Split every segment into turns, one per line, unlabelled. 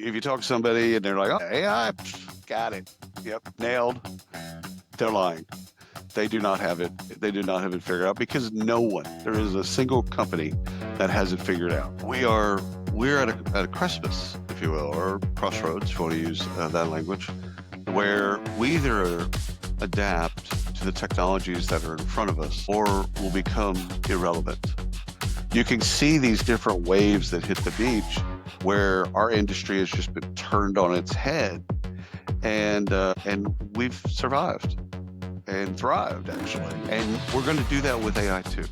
if you talk to somebody and they're like, oh, AI, got it. Yep, nailed. They're lying. They do not have it. They do not have it figured out because there is a single company that has it figured out. We're at a precipice, if you will, or crossroads, if you want to use that language, where we either adapt to the technologies that are in front of us or will become irrelevant. You can see these different waves that hit the beach where our industry has just been turned on its head, and we've survived and thrived, actually. And we're going to do that with AI too.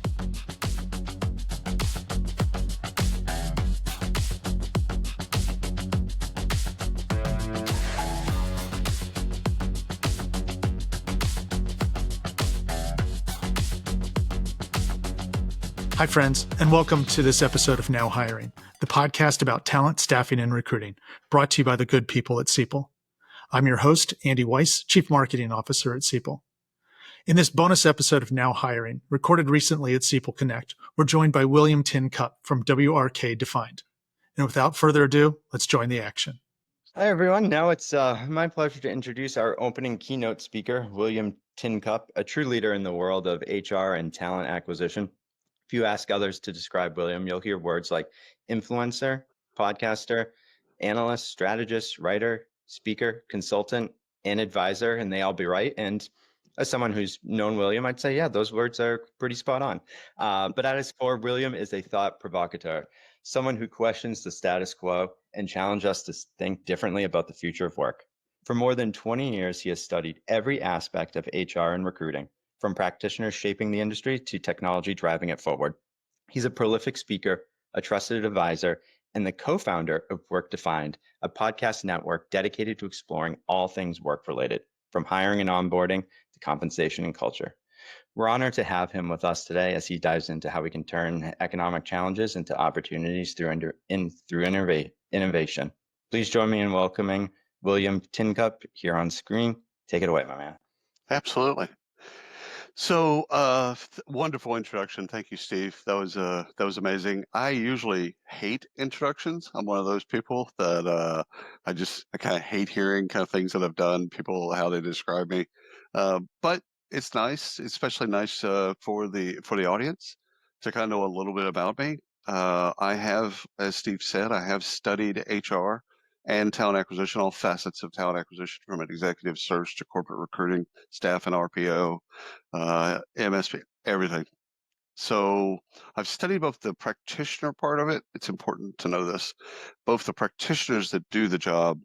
Hi, friends, and welcome to this episode of Now Hiring, the podcast about talent, staffing, and recruiting, brought to you by the good people at Ceipal. I'm your host, Andy Weiss, Chief Marketing Officer at Ceipal. In this bonus episode of Now Hiring, recorded recently at Ceipal Connect, we're joined by William Tincup from WRK Defined. And without further ado, let's join the action.
Hi, everyone. Now it's my pleasure to introduce our opening keynote speaker, William Tincup, a true leader in the world of HR and talent acquisition. If you ask others to describe William, you'll hear words like influencer, podcaster, analyst, strategist, writer, speaker, consultant, and advisor, and they all be right. And as someone who's known William, I'd say, yeah, those words are pretty spot on. But at his core, William is a thought provocateur, someone who questions the status quo and challenges us to think differently about the future of work. For more than 20 years, he has studied every aspect of HR and recruiting, from practitioners shaping the industry to technology driving it forward. He's a prolific speaker, a trusted advisor, and the co-founder of Work Defined, a podcast network dedicated to exploring all things work-related, from hiring and onboarding to compensation and culture. We're honored to have him with us today as he dives into how we can turn economic challenges into opportunities through innovation. Please join me in welcoming William Tincup here on screen. Take it away, my man.
Absolutely. So, wonderful introduction. Thank you, Steve. That was amazing. I usually hate introductions. I'm one of those people that I kind of hate hearing kind of things that I've done, people how they describe me. But it's nice, especially nice for the audience to kind of know a little bit about me. I have, as Steve said, I have studied HR and talent acquisition, all facets of talent acquisition, from an executive search to corporate recruiting, staff and RPO, MSP, everything. So I've studied both the practitioner part of it. It's important to know this, both the practitioners that do the job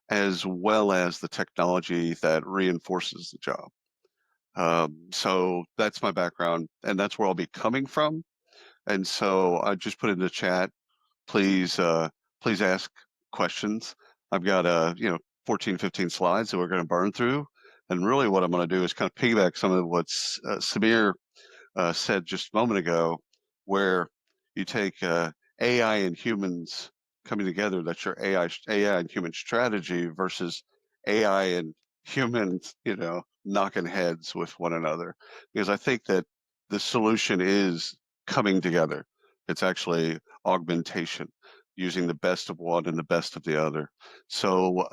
as well as the technology that reinforces the job. So that's my background, and that's where I'll be coming from. And so I just put in the chat, please ask questions. I've got 14, 15 slides that we're going to burn through. And really what I'm going to do is kind of piggyback some of what Samir said just a moment ago, where you take AI and humans coming together. That's your AI and human strategy versus AI and humans, knocking heads with one another. Because I think that the solution is coming together. It's actually augmentation, using the best of one and the best of the other. So,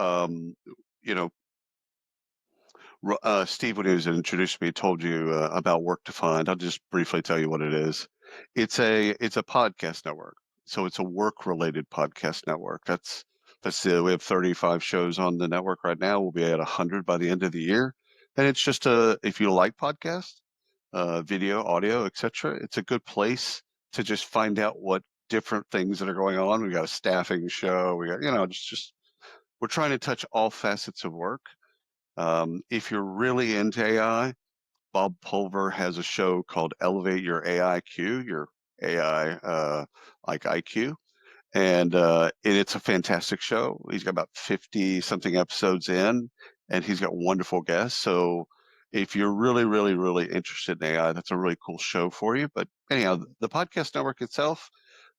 Steve, when he was introduced me, told you about Work Defined. I'll just briefly tell you what it is. It's a podcast network. So it's a work-related podcast network. We have 35 shows on the network right now. We'll be at 100 by the end of the year. And it's just if you like podcasts, video, audio, etc., it's a good place to just find out what different things that are going on. We got a staffing show. We got, we're trying to touch all facets of work. If you're really into AI, Bob Pulver has a show called Elevate Your AIQ, your AI like IQ. And it's a fantastic show. He's got about 50 something episodes in, and he's got wonderful guests. So if you're really, really, really interested in AI, that's a really cool show for you. But anyhow, the podcast network itself,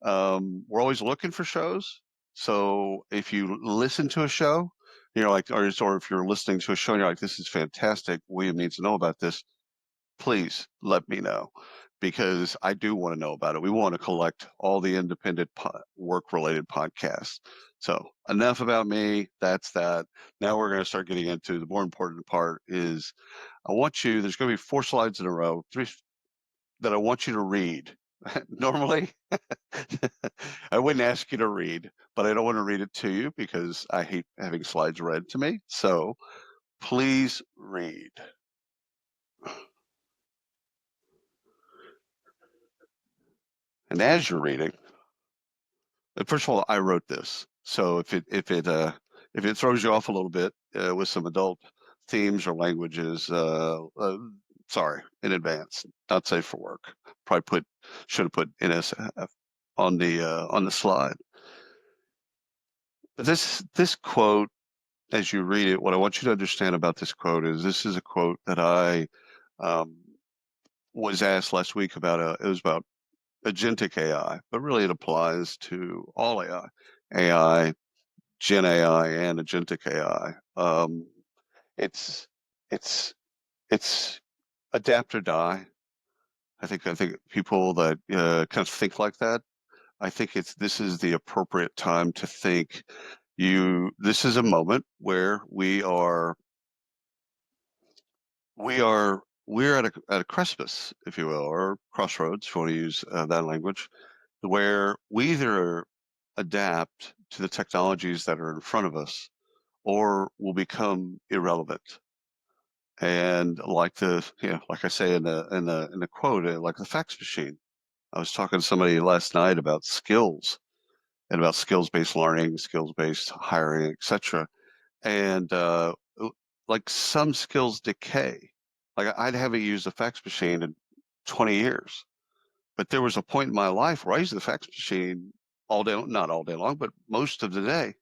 we're always looking for shows. So if you listen to a show, or if you're listening to a show and you're like, this is fantastic, William needs to know about this, please let me know. because I do want to know about it. We want to collect all the independent work-related podcasts. So enough about me. That's that. Now we're going to start getting into the more important part is there's going to be 4 slides in a row, 3 that I want you to read. Normally, I wouldn't ask you to read, but I don't want to read it to you because I hate having slides read to me. So please read. And as you're reading, first of all, I wrote this. So if it throws you off a little bit with some adult themes or languages, sorry in advance. Not safe for work. Probably should have put NSF on the slide. But this quote, as you read it, what I want you to understand about this quote is this is a quote that I was asked last week about. It was about agentic AI, but really it applies to all AI, AI, Gen AI, and agentic AI. It's it's it's adapt or die. I think people that kind of think like that. I think this is the appropriate time to think. This is a moment where we're at a precipice, if you will, or crossroads, if you want to use that language, where we either adapt to the technologies that are in front of us, or will become irrelevant. And like like I say in the quote, like the fax machine. I was talking to somebody last night about skills and about skills-based learning, skills-based hiring, etc. And like some skills decay. Like I haven't used a fax machine in 20 years, but there was a point in my life where I used the fax machine all day, not all day long, but most of the day.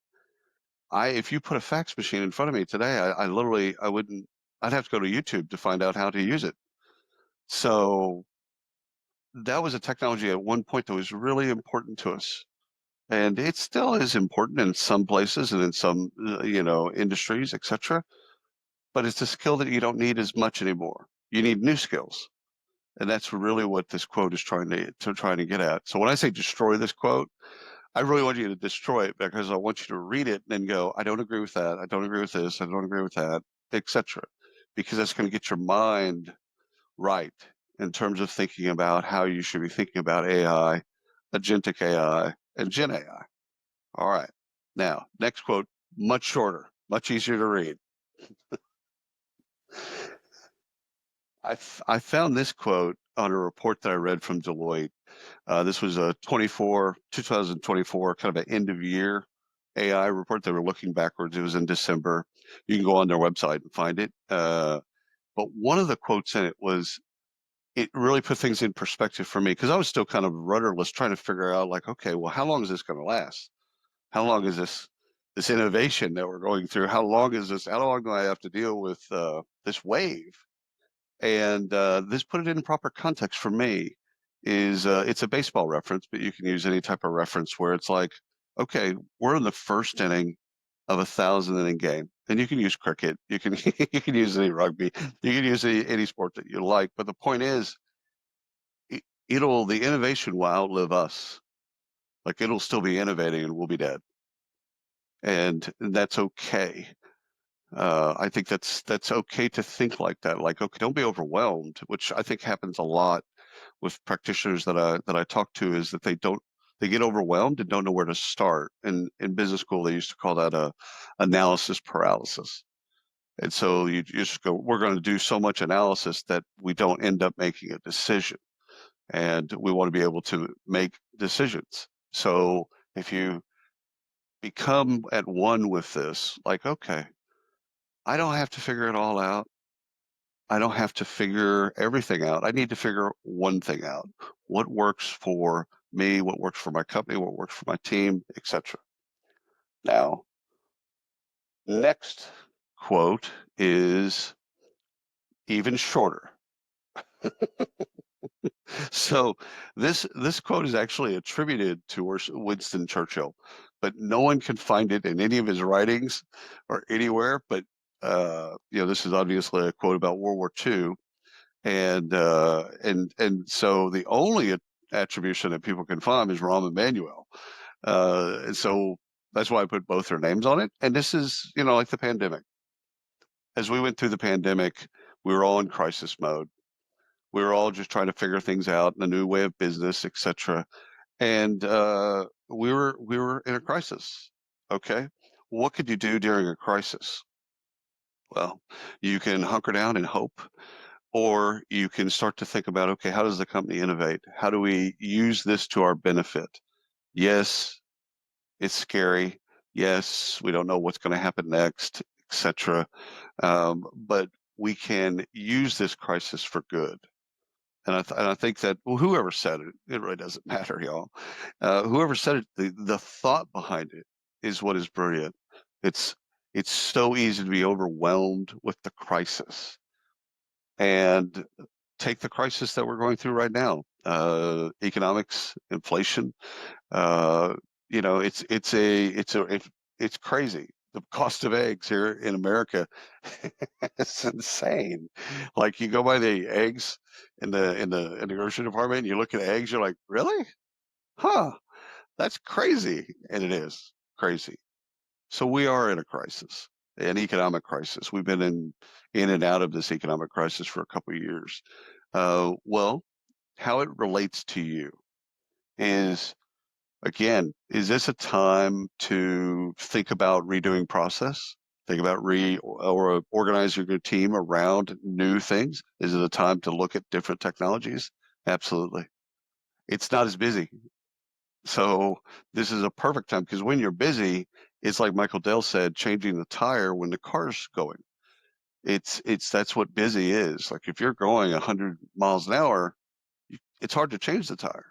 If you put a fax machine in front of me today, I literally, I'd have to go to YouTube to find out how to use it. So that was a technology at one point that was really important to us. And it still is important in some places and in some, industries, etc. But it's a skill that you don't need as much anymore. You need new skills. And that's really what this quote is trying to get at. So when I say destroy this quote, I really want you to destroy it because I want you to read it and then go, I don't agree with that. I don't agree with this. I don't agree with that, etc. Because that's going to get your mind right in terms of thinking about how you should be thinking about AI, agentic AI, and Gen AI. All right. Now, next quote, much shorter, much easier to read. I found this quote on a report that I read from Deloitte. This was a 2024 kind of an end of year AI report. They were looking backwards. It was in December. You can go on their website and find it. But one of the quotes in it really put things in perspective for me because I was still kind of rudderless trying to figure out like, okay, well, how long is this going to last? How long is this innovation that we're going through? How long do I have to deal with this wave? And this put it in proper context for me is it's a baseball reference, but you can use any type of reference where it's like, okay, we're in the first inning of a 1,000 inning game, and you can use cricket, you can you can use any rugby, you can use any sport that you like. But the point is, the innovation will outlive us. Like it'll still be innovating, and we'll be dead, and that's okay. I think that's okay to think like that. Like, okay, don't be overwhelmed, which I think happens a lot with practitioners that I talk to, is that they get overwhelmed and don't know where to start. And in business school, they used to call that analysis paralysis. And so you just go, we're going to do so much analysis that we don't end up making a decision. And we want to be able to make decisions. So if you become at one with this, like, okay, I don't have to figure it all out. I don't have to figure everything out. I need to figure one thing out. What works for me, what works for my company, what works for my team, etc. Now, next quote is even shorter. So this quote is actually attributed to Winston Churchill, but no one can find it in any of his writings or anywhere. But this is obviously a quote about World War II. and so the only attribution that people can find is Rahm Emanuel. And so that's why I put both their names on it. And this is, like the pandemic. As we went through the pandemic, we were all in crisis mode. We were all just trying to figure things out in a new way of business, etc. And we were in a crisis. Okay, what could you do during a crisis? Well, you can hunker down and hope, or you can start to think about, okay, how does the company innovate? How do we use this to our benefit? Yes, it's scary. Yes, we don't know what's going to happen next, etc. But we can use this crisis for good. And I think that, well, whoever said it, it really doesn't matter, y'all. Whoever said it, the thought behind it is what is brilliant. It's it's so easy to be overwhelmed with the crisis, and take the crisis that we're going through right now, economics, inflation. Uh, it's crazy. The cost of eggs here in America, it's insane. Like, you go buy the eggs in the grocery department, and you look at eggs, you're like, really? Huh? That's crazy, and it is crazy. So we are in a crisis, an economic crisis. We've been in and out of this economic crisis for a couple of years. Well, how it relates to you is, again, is this a time to think about redoing process? Think about or organizing your team around new things? Is it a time to look at different technologies? Absolutely. It's not as busy. So this is a perfect time, because when you're busy, it's like Michael Dell said, changing the tire when the car's going. It's that's what busy is. Like, if you're going 100 miles an hour, it's hard to change the tire.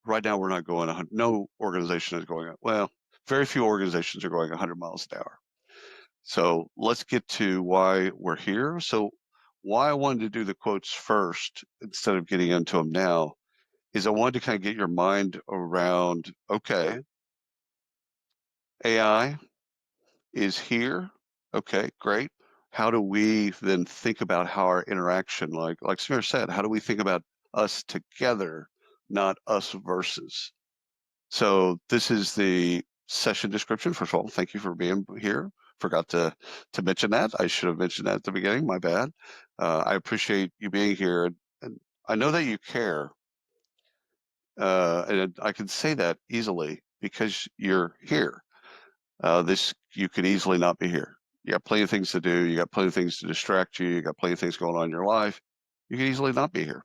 Right now, we're not going 100. No organization is going, well, very few organizations are going 100 miles an hour. So let's get to why we're here. So why I wanted to do the quotes first instead of getting into them now is I wanted to kind of get your mind around, okay, AI is here. Okay, great. How do we then think about how our interaction, like Samir said, how do we think about us together, not us versus? So this is the session description. First of all, thank you for being here. Forgot to mention that. I should have mentioned that at the beginning. My bad. I appreciate you being here, and I know that you care. And I can say that easily because you're here. You could easily not be here. You got plenty of things to do. You got plenty of things to distract you. You got plenty of things going on in your life. You could easily not be here.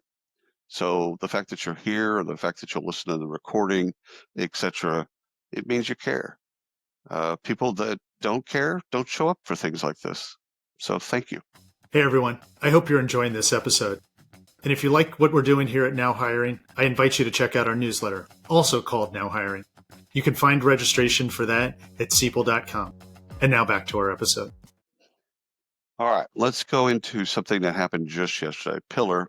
So the fact that you're here, or the fact that you'll listen to the recording, etc., it means you care. People that don't care don't show up for things like this. So thank you.
Hey everyone, I hope you're enjoying this episode. And if you like what we're doing here at Now Hiring, I invite you to check out our newsletter, also called Now Hiring. You can find registration for that at ceipal.com. And now back to our episode.
All right, let's go into something that happened just yesterday. Pillar.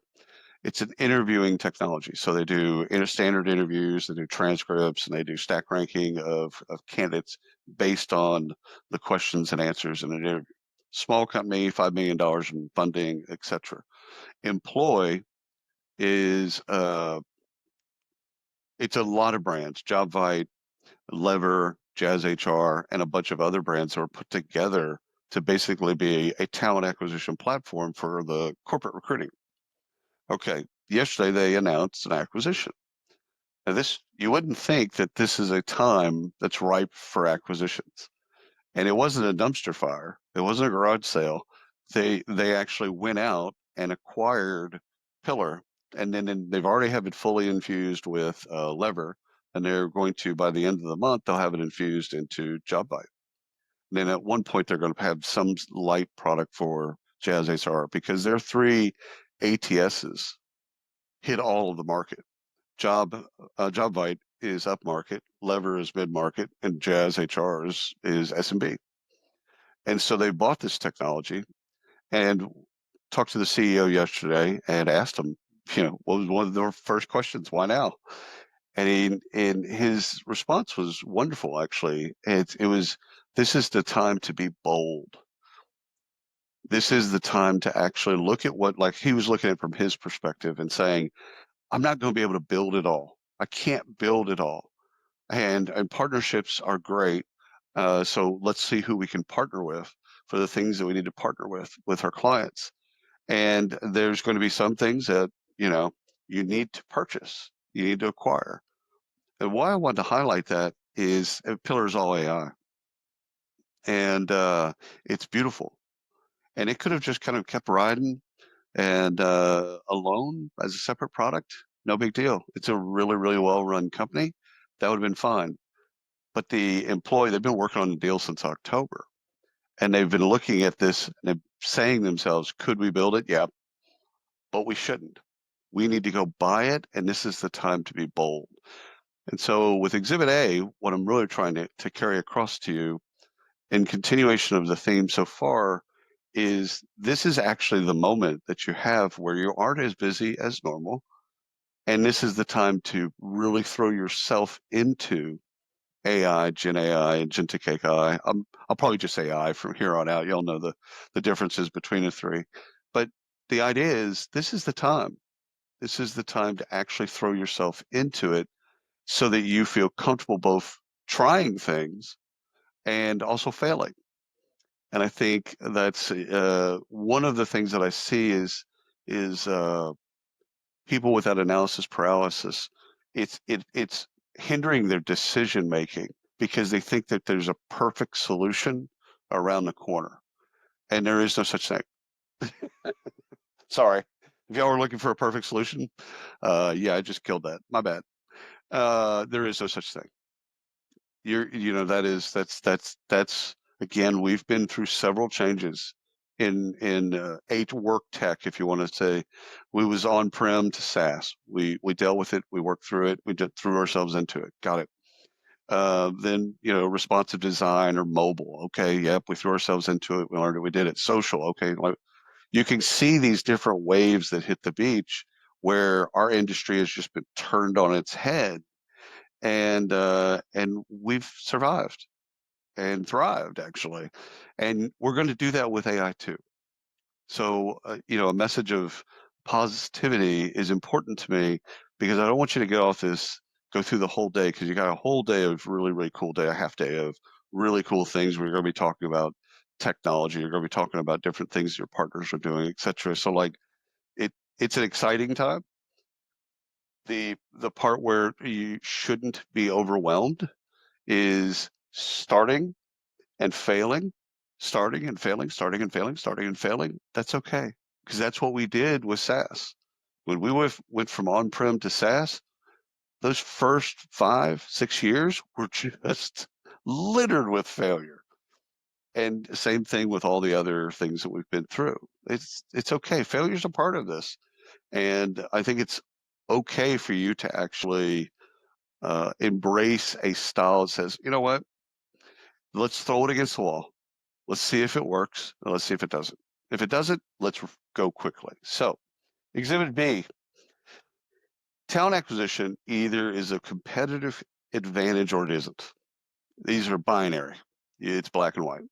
It's an interviewing technology. So they do standard interviews, they do transcripts, and they do stack ranking of candidates based on the questions and answers in an interview. Small company, $5 million in funding, etc. Employ is it's a lot of brands: JobVite, Lever, Jazz HR, and a bunch of other brands that are put together to basically be a talent acquisition platform for the corporate recruiting. Okay, yesterday they announced an acquisition. Now, you wouldn't think that this is a time that's ripe for acquisitions. And it wasn't a dumpster fire. It wasn't a garage sale. They actually went out and acquired Pillar, and then they've already have it fully infused with Lever, and they're going to, by the end of the month, they'll have it infused into JobVite. And then at one point, they're going to have some light product for Jazz HR, because their three ATSs hit all of the market. JobVite is upmarket, Lever is mid-market, and Jazz HR is SMB. And so they bought this technology, and talked to the CEO yesterday and asked him, what was one of their first questions? Why now? And his response was wonderful, actually. It was, this is the time to be bold. this is the time to actually look at what, like he was looking at from his perspective and saying, I'm not going to be able to build it all. I can't build it all. And partnerships are great. So let's see who we can partner with for the things that we need to partner with our clients. And there's going to be some things that, you need to purchase, you need to acquire. And why I want to highlight that is Pillar is all AI. And it's beautiful. And it could have just kind of kept riding and alone as a separate product. No big deal. It's a really, really well-run company. That would have been fine. But the employee, they've been working on the deal since October. And they've been looking at this and they're saying to themselves, could we build it? Yeah, but we shouldn't. We need to go buy it, and this is the time to be bold. And so with Exhibit A, what I'm really trying to carry across to you in continuation of the theme so far is this is actually the moment that you have where you aren't as busy as normal. And this is the time to really throw yourself into AI, Gen AI, and Agentic AI. I'll probably just say AI from here on out. You'll know the differences between the three. But the idea is this is the time. This is the time to actually throw yourself into it so that you feel comfortable both trying things and also failing. And I think that's one of the things that I see is people with that analysis paralysis. It's hindering their decision making because they think that there's a perfect solution around the corner, and there is no such thing. Sorry, if y'all were looking for a perfect solution, yeah, I just killed that. My bad. There is no such thing. That's again, we've been through several changes in eight work tech, if you want to say. We was on-prem to SaaS. We dealt with it, we worked through it, we threw ourselves into it, got it. Then responsive design or mobile. Okay, yep, we threw ourselves into it, we learned it, we did it. Social, okay. You can see these different waves that hit the beach where our industry has just been turned on its head, and we've survived and thrived actually, and we're going to do that with AI too. So a message of positivity is important to me because I don't want you to go through the whole day, because you got a whole day of really, really cool day, a half day of really cool things. We're going to be talking about technology. You're going to be talking about different things your partners are doing, etc. So like it's an exciting time. The part where you shouldn't be overwhelmed is starting and failing, starting and failing, starting and failing, starting and failing. That's okay, because that's what we did with SaaS. When we went from on-prem to SaaS, those first 5-6 years were just littered with failure. And same thing with all the other things that we've been through. It's okay. Failure's a part of this. And I think it's okay for you to actually embrace a style that says, you know what, let's throw it against the wall. Let's see if it works, and let's see if it doesn't. If it doesn't, let's go quickly. So, Exhibit B, talent acquisition either is a competitive advantage or it isn't. These are binary. It's black and white.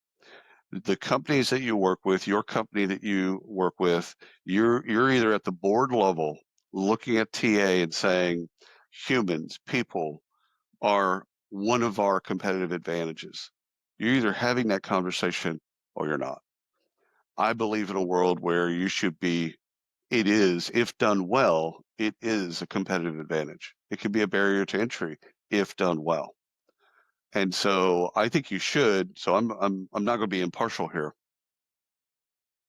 The companies that you work with, your company that you work with, you're either at the board level looking at TA and saying humans, people are one of our competitive advantages. You're either having that conversation or you're not. I believe in a world where it is, if done well, it is a competitive advantage. It can be a barrier to entry if done well. And so I think you should, so I'm not going to be impartial here.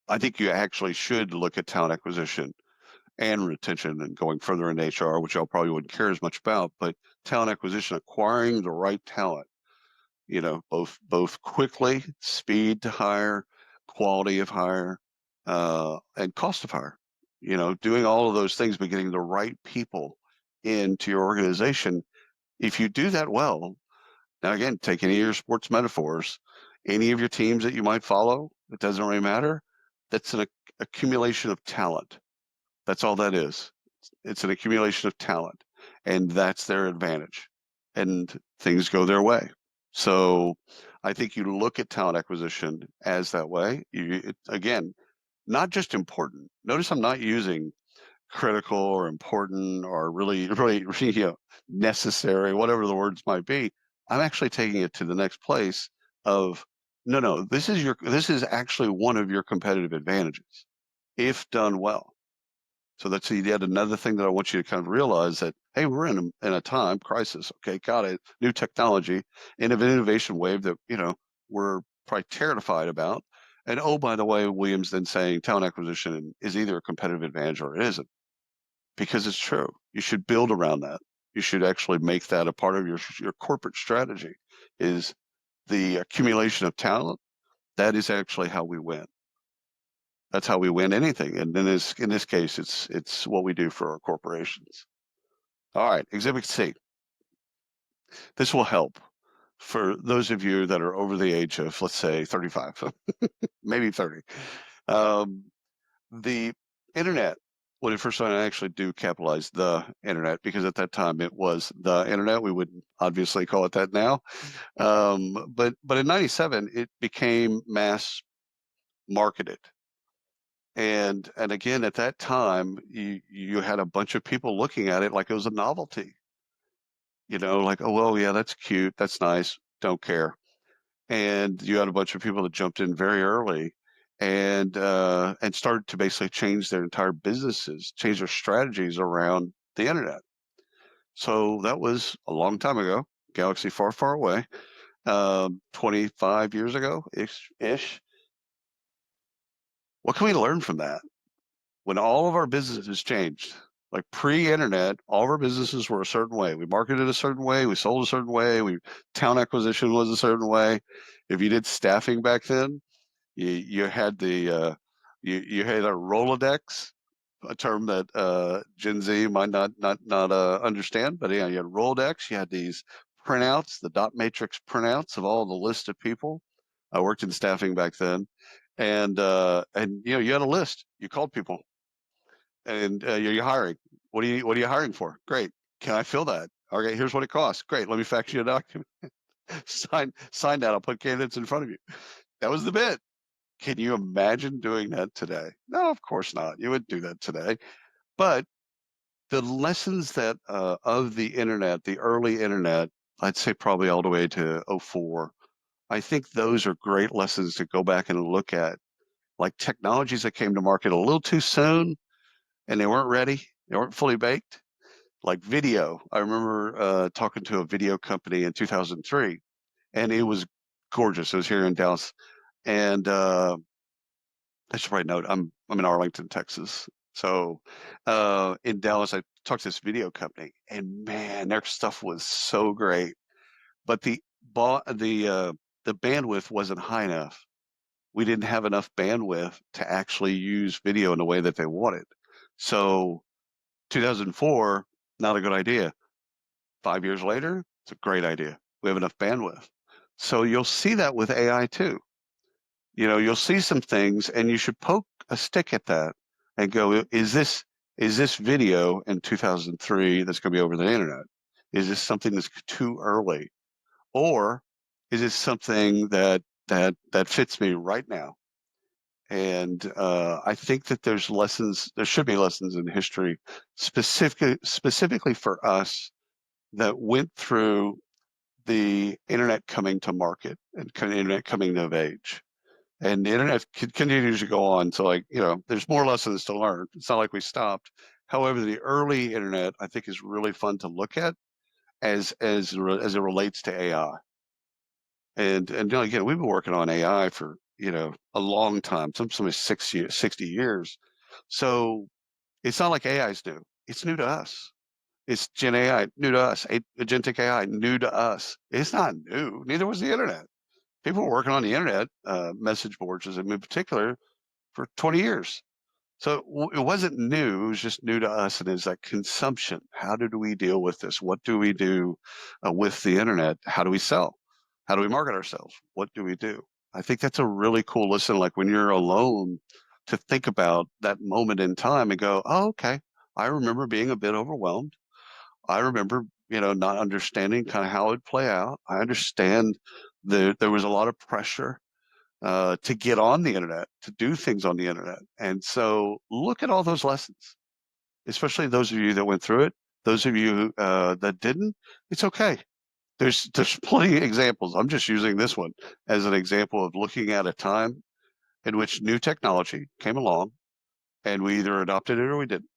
I think you actually should look at talent acquisition and retention and going further in HR, which I probably wouldn't care as much about, but talent acquisition, acquiring the right talent, both quickly, speed to hire, quality of hire, and cost of hire. Doing all of those things, but getting the right people into your organization. If you do that well, now again, take any of your sports metaphors, any of your teams that you might follow, it doesn't really matter. That's an accumulation of talent. That's all that is. It's an accumulation of talent, and that's their advantage, and things go their way. So I think you look at talent acquisition as that way. Again, not just important. Notice I'm not using critical or important or really, really, necessary, whatever the words might be. I'm actually taking it to the next place of no, this is actually one of your competitive advantages if done well. So that's yet another thing that I want you to kind of realize that, hey, we're in a time crisis. Okay, got it. New technology, innovation wave that, we're probably terrified about. And oh, by the way, Williams then saying talent acquisition is either a competitive advantage or it isn't, because it's true. You should build around that. You should actually make that a part of your corporate strategy. Is the accumulation of talent. That is actually how we win. That's how we win anything. And in this case, it's what we do for our corporations. All right, Exhibit C. This will help for those of you that are over the age of, let's say, 35, maybe 30. The internet, when it first started, I actually do capitalize the internet because at that time it was the internet. We wouldn't obviously call it that now. But in 97, it became mass marketed. And again, at that time, you had a bunch of people looking at it like it was a novelty. Like, oh well, yeah, that's cute, that's nice, don't care. And you had a bunch of people that jumped in very early and started to basically change their entire businesses, change their strategies around the internet. So that was a long time ago, galaxy far, far away, 25 years ago ish. What can we learn from that? When all of our businesses changed, like pre-internet, all of our businesses were a certain way. We marketed a certain way, we sold a certain way, town acquisition was a certain way. If you did staffing back then, you had you had a Rolodex, a term that Gen Z might not understand, but yeah, you had Rolodex. You had these printouts, the dot matrix printouts of all the list of people. I worked in staffing back then, and you had a list. You called people, and you're hiring. What are you hiring for? Great. Can I fill that? Okay, here's what it costs. Great. Let me fax you a document. sign that. I'll put candidates in front of you. That was the bit. Can you imagine doing that today? No, of course not. You wouldn't do that today. But the lessons that of the internet, the early internet, I'd say probably all the way to '04. I think those are great lessons to go back and look at, like technologies that came to market a little too soon and they weren't ready. They weren't fully baked. Like video. I remember talking to a video company in 2003, and it was gorgeous. It was here in Dallas, and I should probably note I'm in Arlington, Texas. So in Dallas, I talked to this video company, and man, their stuff was so great, but the bandwidth wasn't high enough. We didn't have enough bandwidth to actually use video in the way that they wanted. So 2004, not a good idea. 5 years later, it's a great idea. We have enough bandwidth. So you'll see that with AI too. You'll see some things and you should poke a stick at that and go, is this video in 2003 that's going to be over the internet? Is this something that's too early? Or is it something that fits me right now? And I think that there should be lessons in history specifically for us that went through the internet coming to market and internet coming of age. And the internet continues to go on. So there's more lessons to learn. It's not like we stopped. However, the early internet, I think, is really fun to look at as it relates to AI. And again, we've been working on AI for, a long time, some 60 years. So it's not like AI is new. It's new to us. It's Gen AI, new to us. Agentic AI, new to us. It's not new. Neither was the internet. People were working on the internet, message boards in particular, for 20 years. So it wasn't new. It was just new to us. And it's like consumption. How do we deal with this? What do we do with the internet? How do we sell? How do we market ourselves? What do we do? I think that's a really cool listen. Like when you're alone, to think about that moment in time and go, oh, okay. I remember being a bit overwhelmed. I remember, not understanding kind of how it'd play out. I understand there was a lot of pressure to get on the internet, to do things on the internet. And so look at all those lessons, especially those of you that went through it. Those of you that didn't, it's okay. There's plenty of examples. I'm just using this one as an example of looking at a time in which new technology came along and we either adopted it or we didn't.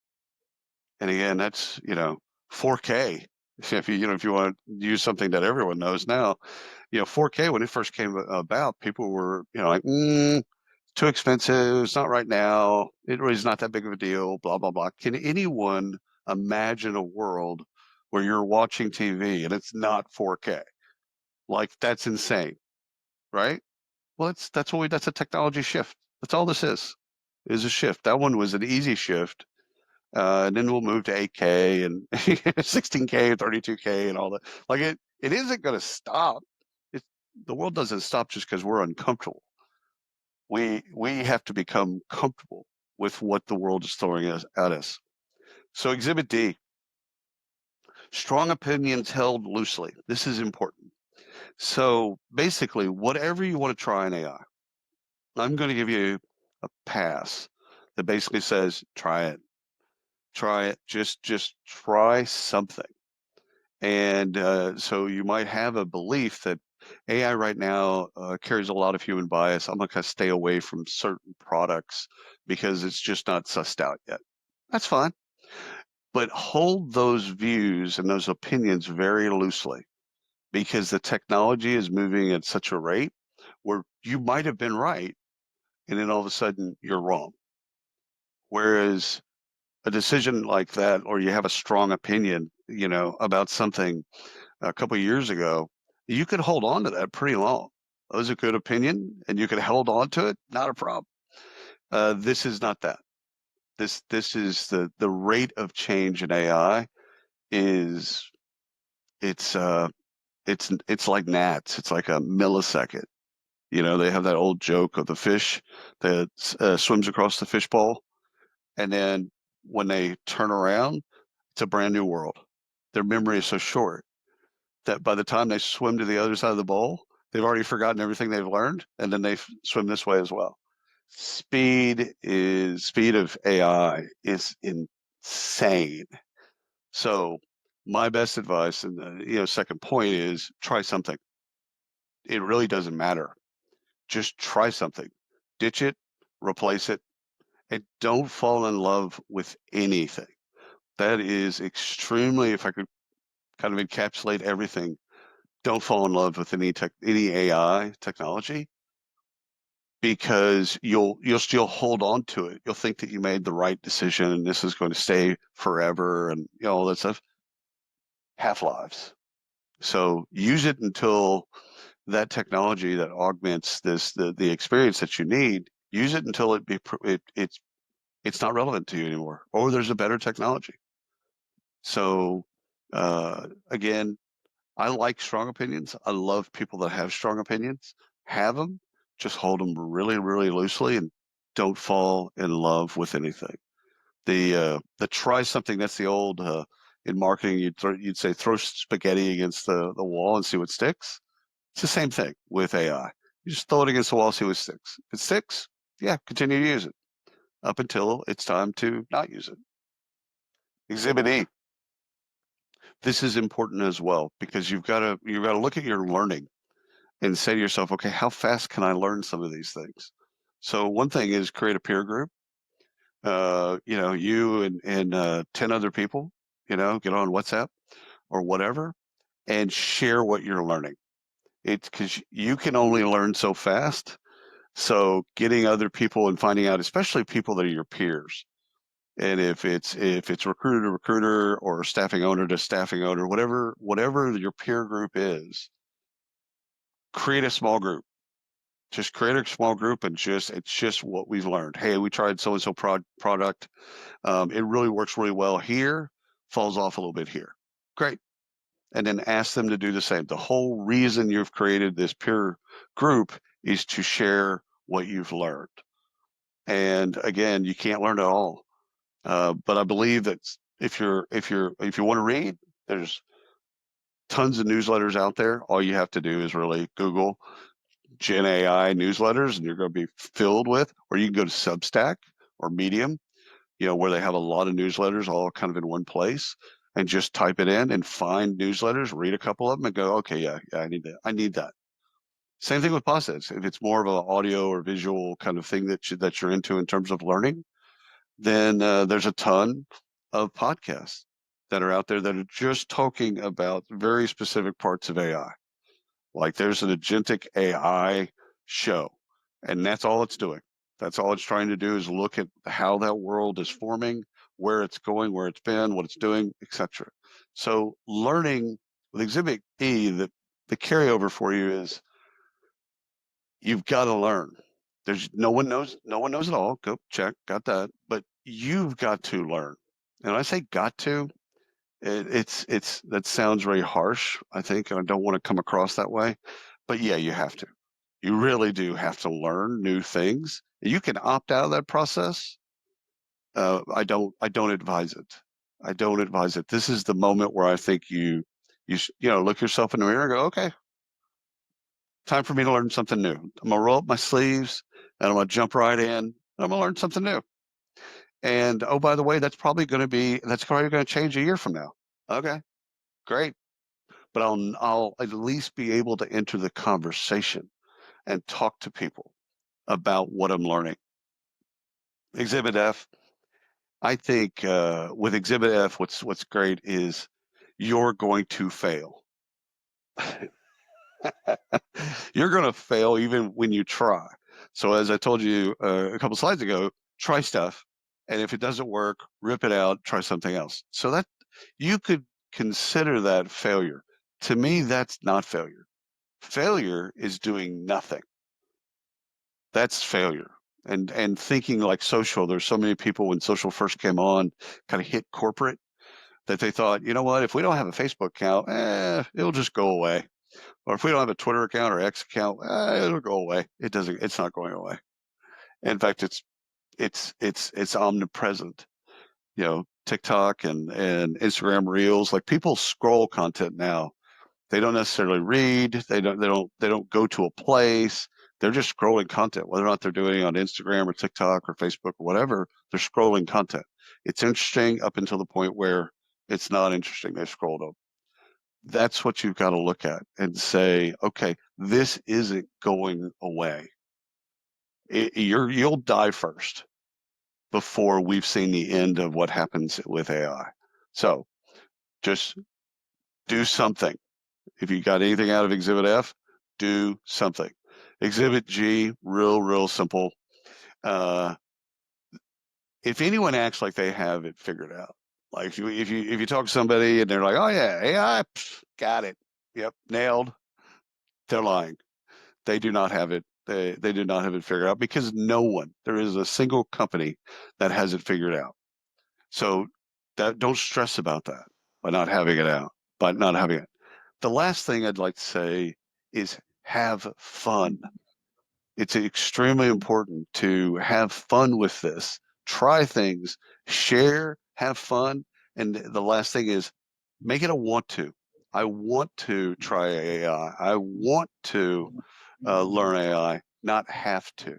And again, that's 4K. If you want to use something that everyone knows now, 4K when it first came about, people were like, too expensive. It's not right now. It really is not that big of a deal. Blah blah blah. Can anyone imagine a world where you're watching TV and it's not 4K? Like that's insane, right? Well, that's a technology shift. That's all this is a shift. That one was an easy shift. And then we'll move to 8K and 16K, 32K, and all that. Like it isn't going to stop. The world doesn't stop just because we're uncomfortable. We have to become comfortable with what the world is throwing at us. So Exhibit D, strong opinions held loosely. This is important. So basically, whatever you want to try in AI, I'm going to give you a pass that basically says, try it. Try it. Just try something. And so you might have a belief that AI right now carries a lot of human bias. I'm going to stay away from certain products because it's just not sussed out yet. That's fine. But hold those views and those opinions very loosely because the technology is moving at such a rate where you might have been right and then all of a sudden you're wrong. Whereas a decision like that, or you have a strong opinion, about something a couple of years ago, you could hold on to that pretty long. That was a good opinion, and you could hold on to it, not a problem. This is not that. This is the rate of change in AI is it's like gnats. It's like a millisecond. They have that old joke of the fish that swims across the fishbowl, and then when they turn around, it's a brand new world. Their memory is so short that by the time they swim to the other side of the bowl, they've already forgotten everything they've learned, and then they swim this way as well. Speed of AI is insane. So my best advice, and second point is try something. It really doesn't matter. Just try something. Ditch it, replace it, and don't fall in love with anything. That is extremely, if I could kind of encapsulate everything, don't fall in love with any AI technology because you'll still hold on to it. You'll think that you made the right decision and this is going to stay forever and all that stuff. Half-lives. So use it until that technology that augments the experience that you need. Use it until it's not relevant to you anymore, or there's a better technology. So again, I like strong opinions. I love people that have strong opinions. Have them, just hold them really, really loosely, and don't fall in love with anything. The try something, that's the old in marketing. You'd say throw spaghetti against the wall and see what sticks. It's the same thing with AI. You just throw it against the wall, see what sticks. If it sticks, yeah, continue to use it up until it's time to not use it. Exhibit E. This is important as well because you've got to look at your learning and say to yourself, okay, how fast can I learn some of these things? So one thing is create a peer group. You and 10 other people, get on WhatsApp or whatever and share what you're learning. It's because you can only learn so fast. So getting other people and finding out, especially people that are your peers, and if it's recruiter to recruiter or staffing owner to staffing owner, whatever your peer group is, create a small group. Just create a small group and it's just what we've learned. Hey, we tried so and so product. It really works really well here. Falls off a little bit here. Great. And then ask them to do the same. The whole reason you've created this peer group is to share what you've learned. And again, you can't learn it all. But I believe that if you want to read, there's tons of newsletters out there. All you have to do is really Google Gen AI newsletters, and you're going to be filled with, or you can go to Substack or Medium, where they have a lot of newsletters all kind of in one place, and just type it in and find newsletters, read a couple of them, and go, okay, yeah, I need that. I need that. Same thing with podcasts. If it's more of an audio or visual kind of thing that you're into in terms of learning, then there's a ton of podcasts that are out there that are just talking about very specific parts of AI. Like there's an agentic AI show, and that's all it's doing. That's all it's trying to do is look at how that world is forming, where it's going, where it's been, what it's doing, etc. So learning with Exhibit E, the carryover for you is you've got to learn. There's no one knows it all. Go check, got that. But you've got to learn. And when I say got to, it's that sounds very harsh, I think, and I don't want to come across that way. But yeah, you have to. You really do have to learn new things. You can opt out of that process. I don't advise it. I don't advise it. This is the moment where I think you look yourself in the mirror and go, okay, time for me to learn something new. I'm gonna roll up my sleeves and I'm gonna jump right in. And I'm gonna learn something new. And oh, by the way, that's probably going to change a year from now. Okay, great. But I'll at least be able to enter the conversation and talk to people about what I'm learning. Exhibit F, I think with Exhibit F, what's great is you're going to fail. You're going to fail even when you try. So as I told you a couple slides ago, try stuff, and if it doesn't work, rip it out, try something else. So that you could consider that failure. To me, that's not failure. Failure is doing nothing. That's failure. And thinking like social, there's so many people when social first came on, kind of hit corporate, that they thought, you know what, if we don't have a Facebook account, it'll just go away. Or if we don't have a Twitter account or X account, it'll go away. It's not going away. In fact, it's omnipresent. TikTok and Instagram Reels, like people scroll content now. They don't necessarily read. They don't go to a place. They're just scrolling content, whether or not they're doing it on Instagram or TikTok or Facebook or whatever. They're scrolling content. It's interesting up until the point where it's not interesting. They scrolled up. That's what you've got to look at and say, okay, this isn't going away. You'll die first before we've seen the end of what happens with AI. So just do something. If you got anything out of Exhibit F, do something. Exhibit G, real simple. If anyone acts like they have it figured out, like if you talk to somebody and they're like, oh yeah, AI, got it, yep, nailed, they're lying. They do not have it. They do not have it figured out because there is a single company that has it figured out. So don't stress about that by not having it out, by not having it. The last thing I'd like to say is have fun. It's extremely important to have fun with this. Try things, share, have fun. And the last thing is make it a want to. I want to try AI. I want to learn AI, not have to.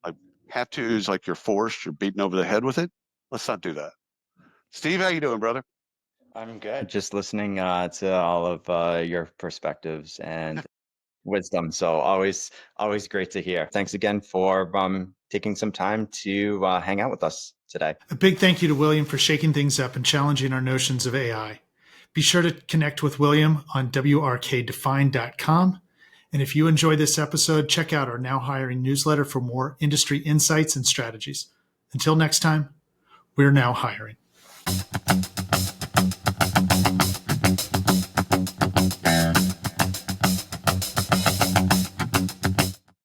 Like have to is like you're forced, you're beaten over the head with it. Let's not do that. Steve, how you doing, brother?
I'm good. Just listening to all of your perspectives and wisdom. So always great to hear. Thanks again for taking some time to hang out with us today.
A big thank you to William for shaking things up and challenging our notions of AI. Be sure to connect with William on wrkdefine.com. And if you enjoy this episode, check out our Now Hiring newsletter for more industry insights and strategies. Until next time, we're now hiring.